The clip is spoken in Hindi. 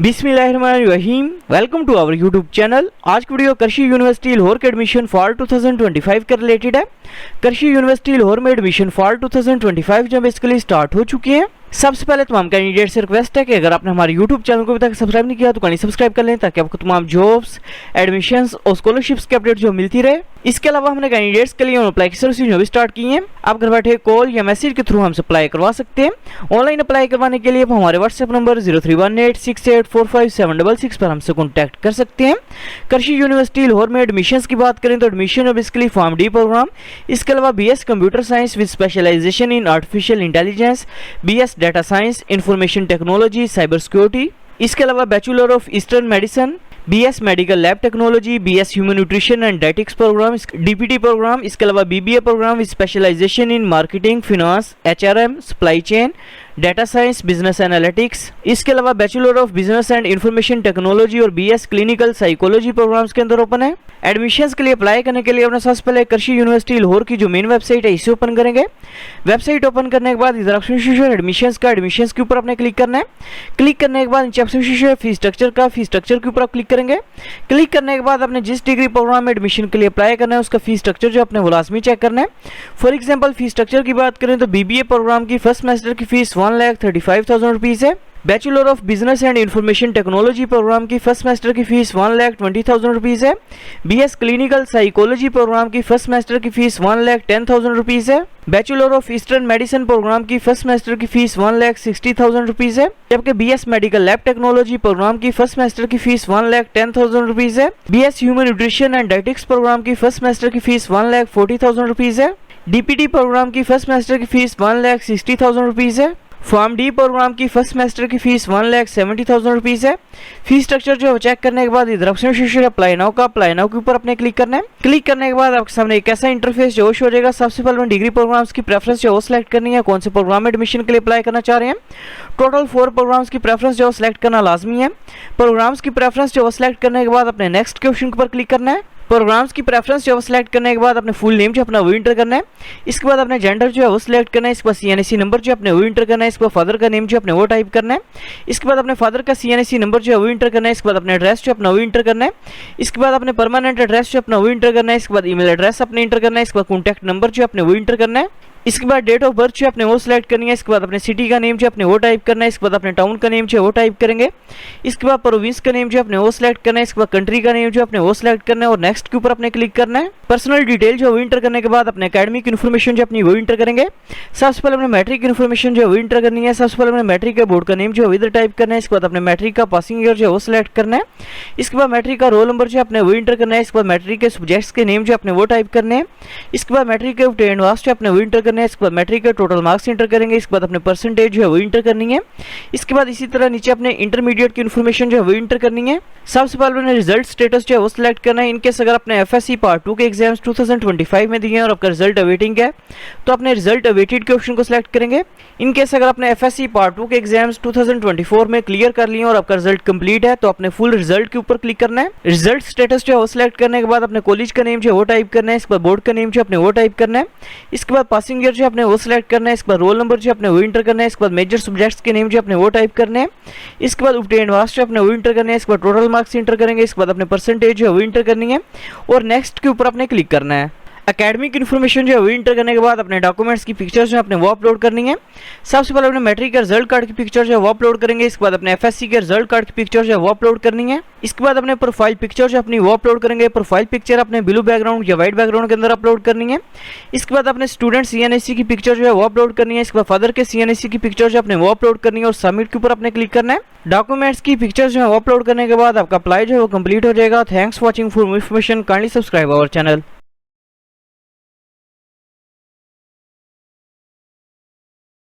बिस्मिल्लाहिर्रहमानिर्रहीम। Welcome to our YouTube channel. आज की वीडियो कृषि यूनिवर्सिटी लाहौर के एडमिशन फॉर 2025 के रिलेटेड है। कृषि यूनिवर्सिटी लाहौर में एडमिशन फॉर 2025 जो बेसिकली स्टार्ट हो चुकी है। सबसे पहले तमाम कैंडिडेट से रिक्वेस्ट है कि अगर आपने हमारे यूट्यूब चैनल को अभी तक सब्सक्राइब नहीं किया तो काइंडली सब्सक्राइब कर लें ताकि आपको तमाम जॉब्स, एडमिशंस और स्कॉलरशिप्स के अपडेट जो मिलती रहे। इसके अलावा हमने कैंडिडेट्स के लिए अप्लाई की सर्विस भी स्टार्ट की है। आप घर बैठे कॉल या मैसेज के थ्रू हमसे अप्लाई करवा सकते हैं। ऑनलाइन अप्लाई करवाने के लिए आप हमारे व्हाट्सएप नंबर 0318684576 पर हमसे कॉन्टैक्ट कर सकते हैं। कृषि यूनिवर्सिटी लाहौर में एडमिशंस की बात करें तो एडमिशन है बेसिकली फॉर्म डी प्रोग्राम, इसके अलावा BS computer science with specialisation in artificial intelligence, BS data science, information technology, cyber security, इसके अलावा bachelor of eastern medicine, BS medical lab technology, BS human nutrition and dietetics programme, DPT programme, इसके अलावा BBA programme with specialisation in marketing, finance, HRM, supply chain, data science, business analytics, इसके अलावा bachelor of business and information technology और BS क्लिनिकल साइकोलॉजी प्रोग्राम्स के अंदर ओपन है। एडमिशंस के लिए अप्लाई करने के लिए अपने सबसे पहले कृषि यूनिवर्सिटी लाहौर की जो मेन वेबसाइट है इसे ओपन करेंगे। वेबसाइट ओपन करने के बाद इधर ऑप्शन एडमिशंस का, एडमिशंस के ऊपर आपने क्लिक करना है। क्लिक करने के बाद नीचे ऑप्शन फीस स्ट्रक्चर का, फीस स्ट्रक्चर के ऊपर आप क्लिक करेंगे। क्लिक करने के बाद आपने जिस डिग्री प्रोग्राम में एडमिशन के लिए अप्लाई करना है उसका फीस स्ट्रक्चर जो अपने वो लाजमी चेक करना है। फॉर एग्जाम्पल फीस स्ट्रक्चर की बात करें तो BBA प्रोग्राम की फर्स्ट सेमेस्टर की फीस 1,35,000 रुपीज़ है। Bachelor of business and information technology programme की फर्स्ट सेमेस्टर की फीस 1,20,000 रुपीज़ है। BS क्लिनिकल साइकोलॉजी प्रोग्राम की फर्स्ट सेमेस्टर की फीस 1,10,000 रुपीज़ है। Bachelor of eastern medicine programme की फर्स्ट सेमेस्टर की फीस 1,60,000 रुपीज़ है। जबकि BS medical lab technology programme की फर्स्ट सेमेस्टर की फीस 1,10,000 रुपीज़ है। BS human nutrition and dietetics programme की फर्स्ट सेमेस्टर की फीस 1,40,000 रुपीज़ है। DPT प्रोग्राम की फर्स्ट सेमेस्टर की फीस 1,60,000 रुपीज़ है। फॉर्म डी प्रोग्राम की फर्स्ट सेमेस्टर की फीस 1,70,000 रुपीज़ है। फीस स्ट्रक्चर जो चेक करने के बाद इधर ऑप्शन अप्लाई नाउ का, अप्लाई नाउ के ऊपर अपने क्लिक करना है। क्लिक करने के बाद आपके सामने एक ऐसा इंटरफेस जो शो हो जाएगा। सबसे पहले डिग्री प्रोग्राम्स की प्रेफरेंस जो सिलेक्ट करनी है, कौन से प्रोग्राम में एडमिशन के लिए अप्लाई करना चाह रहे हैं। टोटल 4 प्रोग्राम्स की प्रेफरेंस जो सिलेक्ट करना लाजमी है। प्रोग्राम्स की प्रेफरेंस जो सिलेक्ट करने के बाद अपने नेक्स्ट के ऑप्शन पर क्लिक करना है। प्रोग्राम्स की प्रेफरेंस जो सिलेक्ट करने के बाद अपने फुल नेम जो अपना वो इंटर करना है। इसके बाद अपने जेंडर जो है वो सिलेक्ट करना है। इसके बाद CNSE नंबर जो अपने वो इंटर करना है। इसके बाद फादर का नेम जो अपने वो टाइप करना है। इसके बाद अपने फादर का CNSE नंबर जो है वो इंटर करना है। इसके बाद अपने एड्रेस जो अपना वो इंटर करना है। इसके बाद अपने परमानेंट एड्रेस जो अपना वो इंटर करना है। इसके बाद ईमेल एड्रेस अपने इंटर करना है। इसके बाद कॉन्टैक्ट नंबर जो अपने वो इंटर करना है। इसके बाद डेट ऑफ बर्थ जो अपने वो सिलेक्ट करनी है। इसके बाद अपने सिटी का नेम जो अपने वो टाइप करना है। इसके बाद अपने टाउन का नेम जो वो टाइप करेंगे। इसके बाद प्रोविंस का नेम जो अपने वो सिलेक्ट करना है। इसके बाद कंट्री का नेम जो अपने वो सिलेक्ट करना है और नेक्स्ट के ऊपर अपने क्लिक करना है। पर्सनल डिटेल जो वो इंटर करने के बाद अपने एकेडमिक इन्फॉर्मेशन जो अपनी वो इंटर करेंगे। सबसे पहले अपने मैट्रिक इन्फॉर्मेशन जो वो इंटर करनी है। सबसे पहले अपने मैट्रिक के बोर्ड का नेम जो इधर टाइप करना है। इसके बाद अपने मैट्रिक का पासिंग ईयर जो वो सिलेक्ट करना है। इसके बाद मैट्रिक का रोल नंबर जो अपने वो इंटर करना है। इसके बाद मैट्रिक के सब्जेक्ट्स के नेम जो अपने वो टाइप करने हैं। इसके बाद मैट्रिक के ऑब्टेन्ड मार्क्स जो अपने वो इंटर करने हैं। इसके बाद मैट्रिक टोटल मार्क्स इंटर करेंगे। इसके बाद अपने परसेंटेज जो है वो इंटर करनी है। इसके बाद इसी तरह नीचे अपने इंटरमीडिएट की इन्फॉर्मेशन जो है वो इंटर करनी है। सबसे पहले अपने रिजल्ट स्टेटस जो है वो सिलेक्ट करना है। इनकेस अगर अपने FSC पार्ट 2 के एग्जाम्स 2025 में दिए हैं और आपका रिजल्ट अवेटिंग है तो अपने रिजल्ट अवेटेड के ऑप्शन को सिलेक्ट करेंगे। इनकेस अगर अपने FSC पार्ट 2 के एग्जाम्स 2024 में क्लियर कर लिए और आपका रिजल्ट कंप्लीट है तो अपने फुल रिजल्ट के ऊपर क्लिक करना है। रिजल्ट स्टेटस जो है वो सिलेक्ट करने के बाद अपने कॉलेज का नेम जो है वो टाइप करना है। इसके बाद बोर्ड का नेम जो अपने वो टाइप करना है। इसके बाद पासिंग ईयर जो अपने वो सिलेक्ट करना है। इसके बाद रोल नंबर जो अपने वो इंटर करना है। इसके बाद मेजर सब्जेक्ट्स के नेम जो अपने वो टाइप करने हैं। इसके बाद ऑब्टेन्ड मार्क्स जो अपने वो इंटर करने हैं। इसके बाद टोटल मार्क्स इंटर करेंगे। इसके बाद अपने परसेंटेज जो है वो इंटर करनी है और नेक्स्ट के ऊपर अपने क्लिक करना है। एकेडमिक इन्फॉर्मेशन जो है वो इंटर करने के बाद अपने डॉक्यूमेंट्स की पिक्चर्स जो अपने वो अपलोड करनी है। सबसे पहले अपने मैट्रिक के रिजल्ट कार्ड की पिक्चर जो है वो अपलोड करेंगे। इसके बाद अपने FSC के रिजल्ट कार्ड की पिक्चर जो है वो अपलोड करनी है। इसके बाद अपने प्रोफाइल पिक्चर जो अपनी वो अपलोड करेंगे। प्रोफाइल पिक्चर अपने ब्लू बैकग्राउंड या व्हाइट बैकग्राउंड के अंदर अपलोड करनी है। इसके बाद अपने स्टूडेंट CNSE की पिक्चर जो है वो अपलोड करनी है। इसके बाद फादर के CNSE की पिक्चर जो अपने वो अपलोड करनी है और सबमिट के ऊपर अपने क्लिक करना है। डॉक्यूमेंट्स की पिक्चर जो है वो अपलोड करने के बाद आपका अप्लाई जो है वो कंप्लीट हो जाएगा। Thanks for watching. For more information kindly subscribe our channel.